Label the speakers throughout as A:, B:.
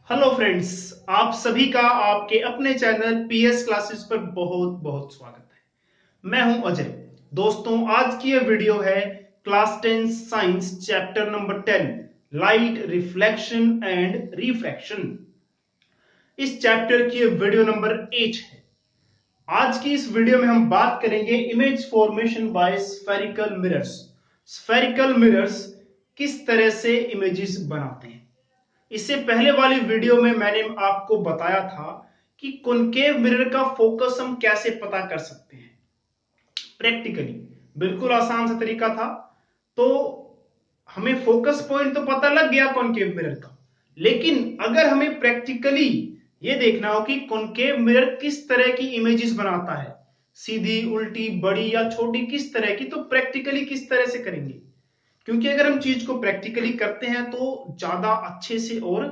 A: Hello friends. आप सभी का आपके अपने चैनल पीएस क्लासेस पर बहुत बहुत स्वागत है। मैं हूं अजय। दोस्तों, आज की यह वीडियो है class 10 science chapter number 10 light reflection and refraction. इस चैप्टर की वीडियो नंबर 8 है। आज की इस वीडियो में हम बात करेंगे image formation by spherical mirrors. Spherical mirrors किस तरह से इमेजेस बनाते हैं। इससे पहले वाली वीडियो में मैंने आपको बताया था कि कॉनकेव मिरर का फोकस हम कैसे पता कर सकते हैं प्रैक्टिकली। बिल्कुल आसान सा तरीका था। तो हमें फोकस पॉइंट तो पता लग गया कॉनकेव मिरर का, लेकिन अगर हमें प्रैक्टिकली ये देखना हो कि कॉनकेव मिरर किस तरह की इमेजेस बनाता है, सीधी, उल्टी, बड़ी या छोटी, किस तरह की, तो प्रैक्टिकली किस तरह से करेंगे। क्योंकि अगर हम चीज को प्रैक्टिकली करते हैं तो ज्यादा अच्छे से और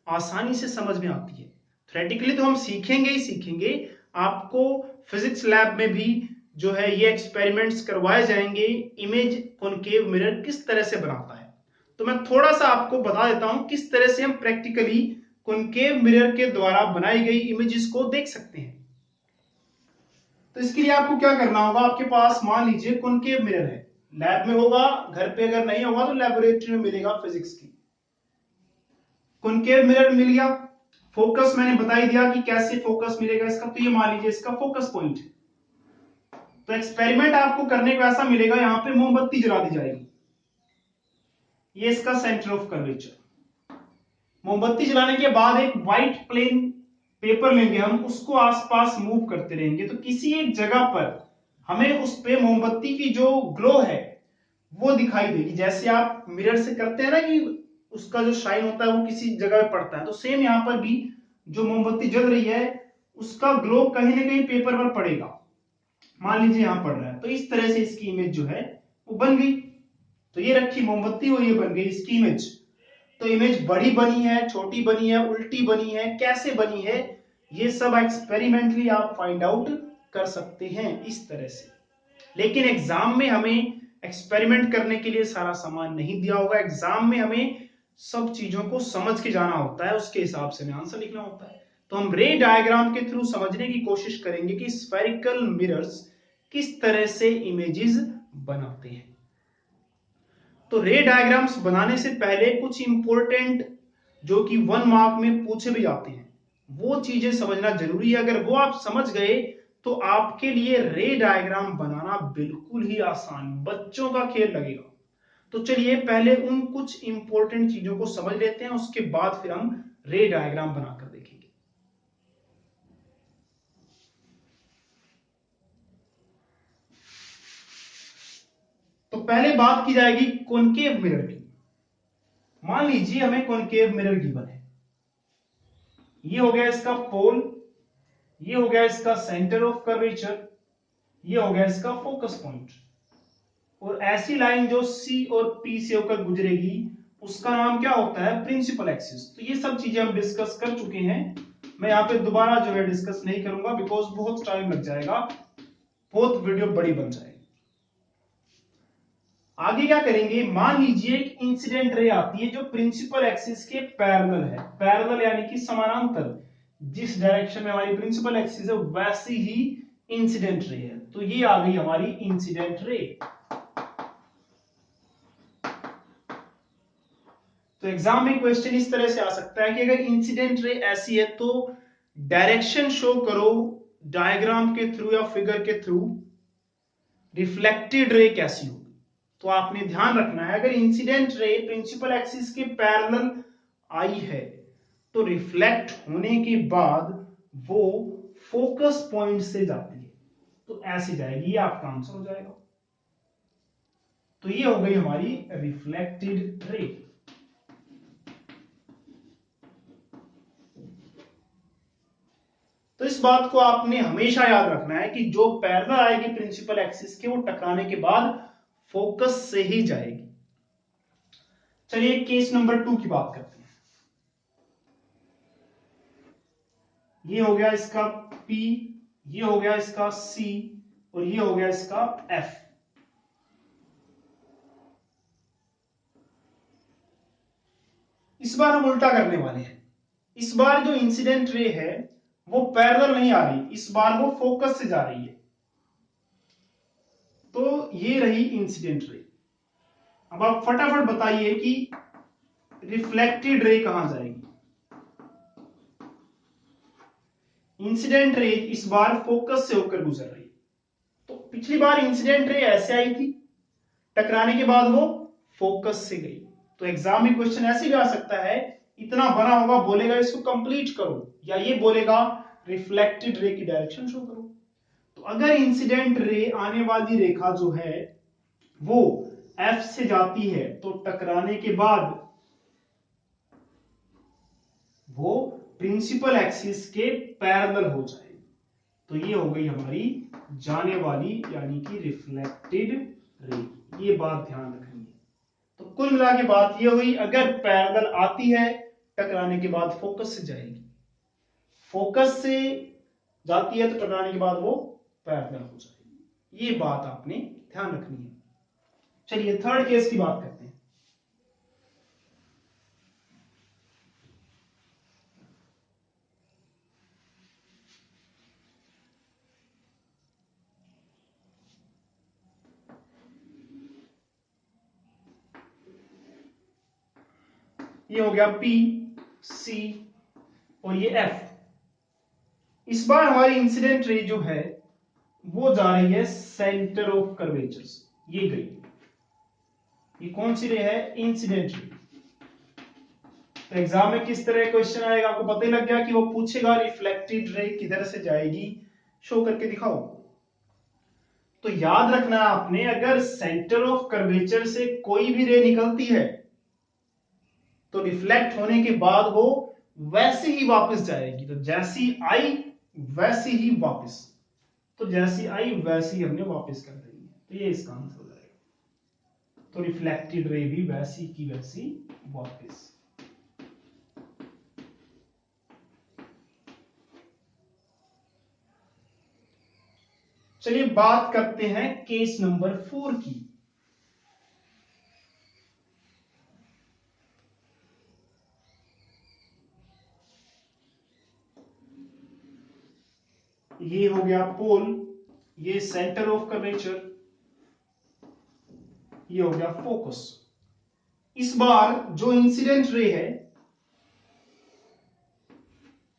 A: आसानी से समझ में आती है। थ्योरेटिकली तो हम सीखेंगे ही सीखेंगे, आपको फिजिक्स लैब में भी जो है ये एक्सपेरिमेंट्स करवाए जाएंगे इमेज कॉनकेव मिरर किस तरह से बनाता है। तो मैं थोड़ा सा आपको बता देता हूं किस तरह से हम प्रैक्टिकली कॉनकेव मिरर के द्वारा बनाई गई इमेजेस को देख सकते हैं। तो इसके लिए आपको क्या करना होगा, आपके पास मान लीजिए कॉनकेव मिरर है, लैब में होगा, घर पे अगर नहीं होगा तो लेबोरेटरी में मिलेगा फिजिक्स की। कॉनकेव मिरर मिल गया। फोकस मैंने बता ही दिया कि कैसे फोकस मिलेगा इसका। तो ये मान लीजिए इसका फोकस पॉइंट है। तो एक्सपेरिमेंट आपको करने को ऐसा मिलेगा, यहां पे मोमबत्ती जला दी जाएगी, ये इसका सेंटर ऑफ कर्वेचर। मोमबत्ती जलाने के बाद एक व्हाइट प्लेन पेपर लेंगे हम, उसको आसपास मूव करते रहेंगे, तो किसी एक जगह पर हमें उस पे मोमबत्ती की जो ग्लो है वो दिखाई देगी। जैसे आप मिरर से करते हैं ना कि उसका जो शाइन होता है वो किसी जगह पे पड़ता है, तो सेम यहां पर भी जो मोमबत्ती जल रही है उसका ग्लो कहीं ना कहीं पेपर पर पड़ेगा। मान लीजिए यहां पड़ रहा है, तो इस तरह से इसकी इमेज जो है वो बन गई। तो ये रखी मोमबत्ती और ये बन गई इसकी इमेज। तो इमेज बड़ी बनी है, छोटी बनी है, उल्टी बनी है, कैसे बनी है, ये सब एक्सपेरिमेंटली आप फाइंड आउट कर सकते हैं इस तरह से। लेकिन एग्जाम में हमें एक्सपेरिमेंट करने के लिए सारा सामान नहीं दिया होगा। एग्जाम में हमें सब चीजों को समझ के जाना होता है, उसके हिसाब से हमें आंसर लिखना होता है। तो हम रे डायग्राम के थ्रू समझने की कोशिश करेंगे कि स्फेरिकल मिरर्स किस तरह से इमेजेस बनाते हैं। तो रे डायग्राम्स बनाने से पहले कुछ इंपॉर्टेंट जो कि 1 मार्क में पूछे भी जाते हैं वो चीजें समझना जरूरी है। अगर वो आप समझ गए तो आपके लिए रे डायग्राम बनाना बिल्कुल ही आसान, बच्चों का खेल लगेगा। तो चलिए पहले उन कुछ इंपॉर्टेंट चीजों को समझ लेते हैं, उसके बाद फिर हम रे डायग्राम बनाकर देखेंगे। तो पहले बात की जाएगी कॉनकेव मिरर की। मान लीजिए हमें कॉनकेव मिरर गिवन है, ये हो गया इसका पोल, ये हो गया इसका सेंटर ऑफ कर्वेचर, ये हो गया इसका फोकस पॉइंट, और ऐसी लाइन जो सी और पी से होकर गुजरेगी उसका नाम क्या होता है, प्रिंसिपल एक्सिस। तो ये सब चीजें हम डिस्कस कर चुके हैं, मैं यहाँ पे दोबारा जो है डिस्कस नहीं करूंगा बिकॉज बहुत टाइम लग जाएगा, बहुत वीडियो बड़ी बन जाएगी। आगे क्या करेंगे, मान लीजिए एक इंसिडेंट रे आती है जो प्रिंसिपल एक्सिस के पैरेलल है। पैरेलल यानी कि समानांतर, जिस डायरेक्शन में हमारी प्रिंसिपल एक्सिस है वैसी ही इंसिडेंट रे है। तो ये आ गई हमारी इंसिडेंट रे। तो एग्जाम में क्वेश्चन इस तरह से आ सकता है कि अगर इंसिडेंट रे ऐसी है तो डायरेक्शन शो करो डायग्राम के थ्रू या फिगर के थ्रू, रिफ्लेक्टेड रे कैसी होगी। तो आपने ध्यान रखना है, अगर इंसिडेंट रे प्रिंसिपल एक्सिस के पैरेलल आई है तो रिफ्लेक्ट होने के बाद वो फोकस पॉइंट से जाती है, तो ऐसे जाएगी, ये आपका आंसर हो जाएगा। तो ये हो गई हमारी रिफ्लेक्टेड रे। तो इस बात को आपने हमेशा याद रखना है कि जो पैरेलल आएगी प्रिंसिपल एक्सिस के वो टकराने के बाद फोकस से ही जाएगी। चलिए केस नंबर 2 की बात करते हैं। ये हो गया इसका P, ये हो गया इसका C और ये हो गया इसका F। इस बार हम उल्टा करने वाले हैं। इस बार जो इंसिडेंट रे है वो पैरेलल नहीं आ रही, इस बार वो फोकस से जा रही है। तो ये रही इंसिडेंट रे। अब आप फटाफट बताइए कि रिफ्लेक्टेड रे कहां जाएगी। इंसिडेंट रे इस बार फोकस से होकर गुजर रही है। तो पिछली बार इंसिडेंट रे ऐसे आई थी, टकराने के बाद वो फोकस से गई। तो एग्जाम में क्वेश्चन ऐसे भी आ सकता है, इतना बना होगा, बोलेगा इसको कंप्लीट करो, या ये बोलेगा रिफ्लेक्टेड रे की डायरेक्शन शो करो। तो अगर इंसिडेंट रे आने वाली रेखा जो है वो एफ से जाती है तो टकराने के बाद वो प्रिंसिपल एक्सिस के पैरेलल हो जाएगी। तो ये हो गई हमारी जाने वाली यानी कि रिफ्लेक्टेड रे। ये बात ध्यान रखनी है। तो कुल मिला के बात ये हुई, अगर पैरेलल आती है टकराने के बाद फोकस से जाएगी, फोकस से जाती है तो टकराने के बाद वो पैरेलल हो जाएगी। ये बात आपने ध्यान रखनी है। चलिए थर्ड केस की बात करते हैं। ये हो गया पी, सी और ये एफ। इस बार हमारी इंसिडेंट रे जो है वो जा रही है सेंटर ऑफ कर्वेचर से, ये गई। ये कौन सी रे है? Incident ray. तो एग्जाम में किस तरह क्वेश्चन आएगा आपको पता ही लग गया कि वो पूछेगा रिफ्लेक्टेड रे किधर से जाएगी, शो करके दिखाओ। तो याद रखना आपने, अगर सेंटर ऑफ कर्वेचर से कोई भी रे निकलती है तो रिफ्लेक्ट होने के बाद वो वैसे ही वापस जाएगी। तो जैसी आई वैसी ही वापस, तो जैसी आई वैसी ही हमने वापस कर देनी है। तो ये इसका आंसर हो जाएगा। तो रिफ्लेक्टेड रे भी वैसी की वैसी वापस। चलिए बात करते हैं केस नंबर 4 की। ये हो गया पोल, ये सेंटर ऑफ कर्वेचर, ये हो गया फोकस। इस बार जो इंसिडेंट रे है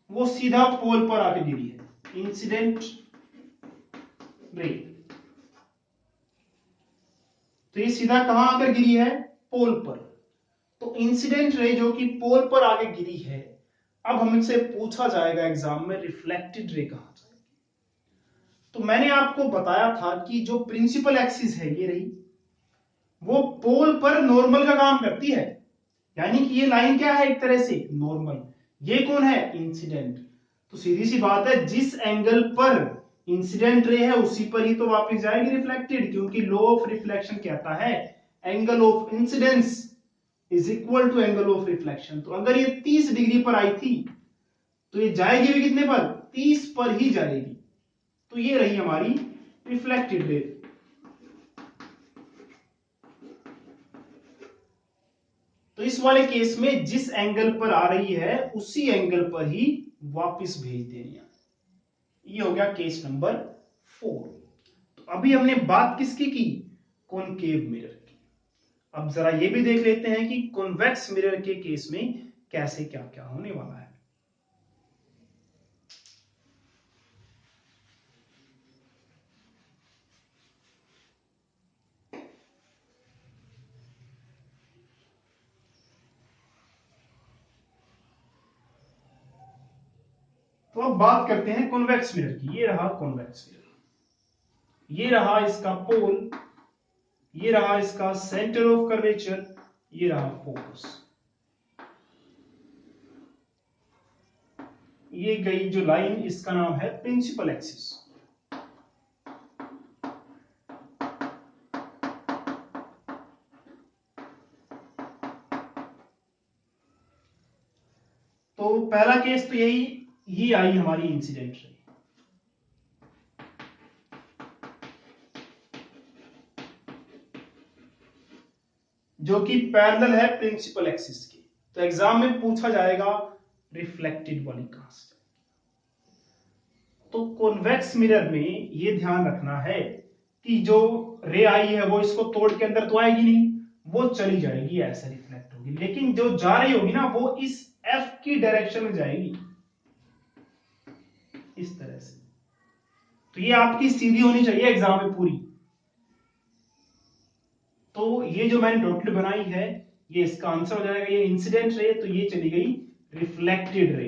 A: वो सीधा पोल पर आके गिरी है। इंसिडेंट रे तो ये सीधा कहां आकर गिरी है? पोल पर। तो इंसिडेंट रे जो कि पोल पर आके गिरी है, अब हमसे पूछा जाएगा एग्जाम में रिफ्लेक्टेड रे कहां जाएगी। तो मैंने आपको बताया था कि जो प्रिंसिपल एक्सिस है ये रही, वो पोल पर नॉर्मल का काम करती है। यानी कि ये लाइन क्या है? एक तरह से नॉर्मल। ये कौन है? इंसिडेंट। तो सीधी सी बात है, जिस एंगल पर इंसिडेंट रे है उसी पर ही तो वापस जाएगी रिफ्लेक्टेड, क्योंकि लॉ ऑफ रिफ्लेक्शन कहता है angle of incidence is equal to angle of reflection. तो अगर ये 30 डिग्री पर आई थी तो ये जाएगी भी कितने पर? 30 पर ही जाएगी। तो ये रही हमारी रिफ्लेक्टेड रे। तो इस वाले केस में जिस एंगल पर आ रही है उसी एंगल पर ही वापस भेज देनी है। ये हो गया केस नंबर 4। तो अभी हमने बात किसकी की? कॉनकेव मिरर की। अब जरा ये भी देख लेते हैं कि कॉन्वेक्स मिरर के केस में कैसे क्या क्या होने वाला है। तो अब बात करते हैं कॉन्वेक्स मिरर की। ये रहा कॉन्वेक्स मिरर, ये रहा इसका पोल, ये रहा इसका सेंटर ऑफ कर्वेचर, ये रहा फोकस। ये गई जो लाइन, इसका नाम है प्रिंसिपल एक्सिस। तो पहला केस तो यही, ये आई हमारी इंसिडेंट रे, जो कि पैरेलल है प्रिंसिपल एक्सिस के। तो एग्जाम में पूछा जाएगा रिफ्लेक्टेड वाली कहां से। तो कॉन्वेक्स मिरर में ये ध्यान रखना है कि जो रे आई है वो इसको तोड़ के अंदर तो आएगी नहीं, वो चली जाएगी, ऐसे रिफ्लेक्ट होगी, लेकिन जो जा रही होगी ना वो इस एफ की डायरेक्शन में जाएगी, इस तरह से। तो ये आपकी सीधी होनी चाहिए एग्जाम में पूरी। तो ये जो मैंने डॉटेड बनाई है ये इसका आंसर हो जाएगा। ये इंसिडेंट रे, तो ये चली गई रिफ्लेक्टेड रे।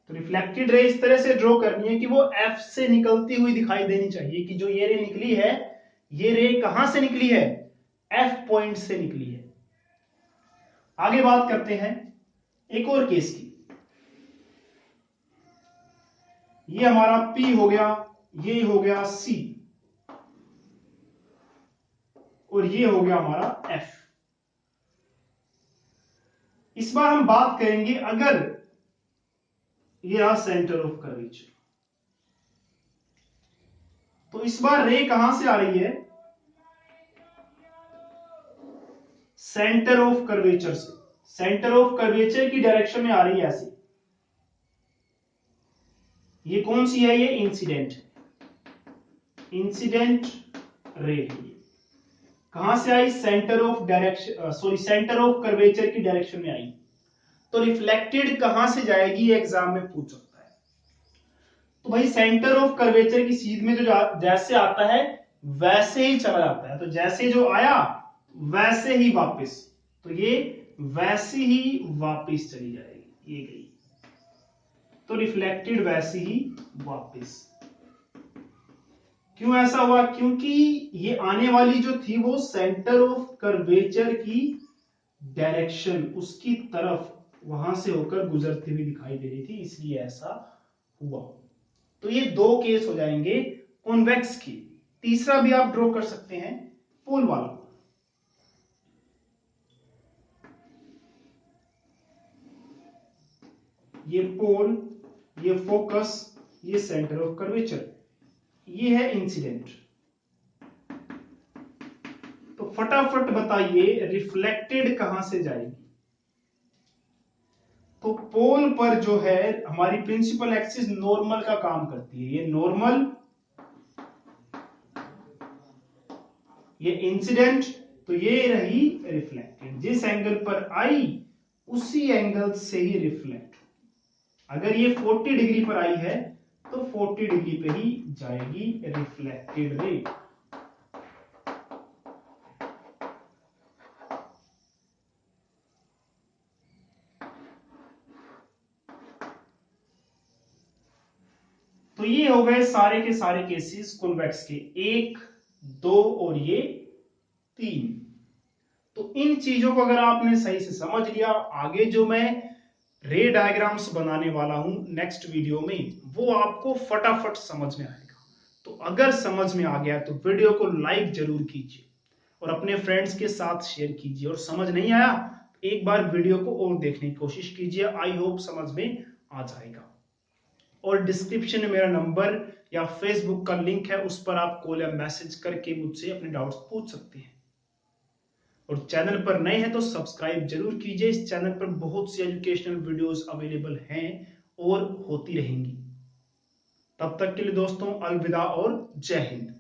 A: तो रिफ्लेक्टेड रे इस तरह से ड्रॉ करनी है कि वो एफ से निकलती हुई दिखाई देनी चाहिए, कि जो ये रे निकली है, ये रे कहां से निकली है, एफ पॉइंट से निकली है। आगे बात करते हैं एक और केस की। ये हमारा P हो गया, ये हो गया C, और ये हो गया हमारा F। इस बार हम बात करेंगे अगर ये रहा सेंटर ऑफ कर्वेचर, तो इस बार रे कहां से आ रही है, सेंटर ऑफ कर्वेचर से। सेंटर ऑफ कर्वेचर की डायरेक्शन में आ रही है ऐसे। ये कौन सी है, ये इंसिडेंट, इंसिडेंट रे है। कहां से आई, centre of direction, sorry centre of curvature की डायरेक्शन में आई। तो रिफ्लेक्टेड कहां से जाएगी, एग्जाम में पूछ सकता है। तो भाई सेंटर ऑफ कर्वेचर की सीध में जो जैसे आता है वैसे ही चला जाता है, तो जैसे जो आया वैसे ही वापस, तो ये वैसी ही वापस चली जाएगी, ये गई। तो रिफ्लेक्टेड वैसी ही वापस। क्यों ऐसा हुआ, क्योंकि ये आने वाली जो थी वो सेंटर ऑफ कर्वेचर की डायरेक्शन, उसकी तरफ वहां से होकर गुजरती हुई दिखाई दे रही थी, इसलिए ऐसा हुआ। तो ये दो केस हो जाएंगे कॉन्वेक्स की। तीसरा भी आप ड्रॉ कर सकते हैं, पोल वाला। ये पोल, ये फोकस, ये सेंटर ऑफ कर्वेचर, ये है इंसिडेंट। तो फटाफट बताइए रिफ्लेक्टेड कहां से जाएगी। तो पोल पर जो है हमारी प्रिंसिपल एक्सिस नॉर्मल का काम करती है, ये नॉर्मल, ये इंसिडेंट, तो ये रही रिफ्लेक्टेड। जिस एंगल पर आई उसी एंगल से ही रिफ्लेक्ट। अगर ये 40 डिग्री पर आई है तो 40 डिग्री पे ही जाएगी रिफ्लेक्टेड रे। तो ये हो गए सारे के सारे केसेस कॉन्वेक्स के, 1, 2 और ये 3। तो इन चीजों को अगर आपने सही से समझ लिया, आगे जो मैं रे डायग्राम्स बनाने वाला हूं नेक्स्ट वीडियो में, वो आपको फटाफट समझ में आएगा। तो अगर समझ में आ गया तो वीडियो को लाइक जरूर कीजिए और अपने फ्रेंड्स के साथ शेयर कीजिए, और समझ नहीं आया तो एक बार वीडियो को और देखने की कोशिश कीजिए, आई होप समझ में आ जाएगा। और डिस्क्रिप्शन में मेरा नंबर या फेसबुक का लिंक है, उस पर आप कॉल या मैसेज करके मुझसे अपने डाउट्स पूछ सकते हैं। और चैनल पर नए हैं तो सब्सक्राइब जरूर कीजिए, इस चैनल पर बहुत सी एजुकेशनल वीडियोस अवेलेबल हैं और होती रहेंगी। तब तक के लिए दोस्तों अलविदा और जय हिंद।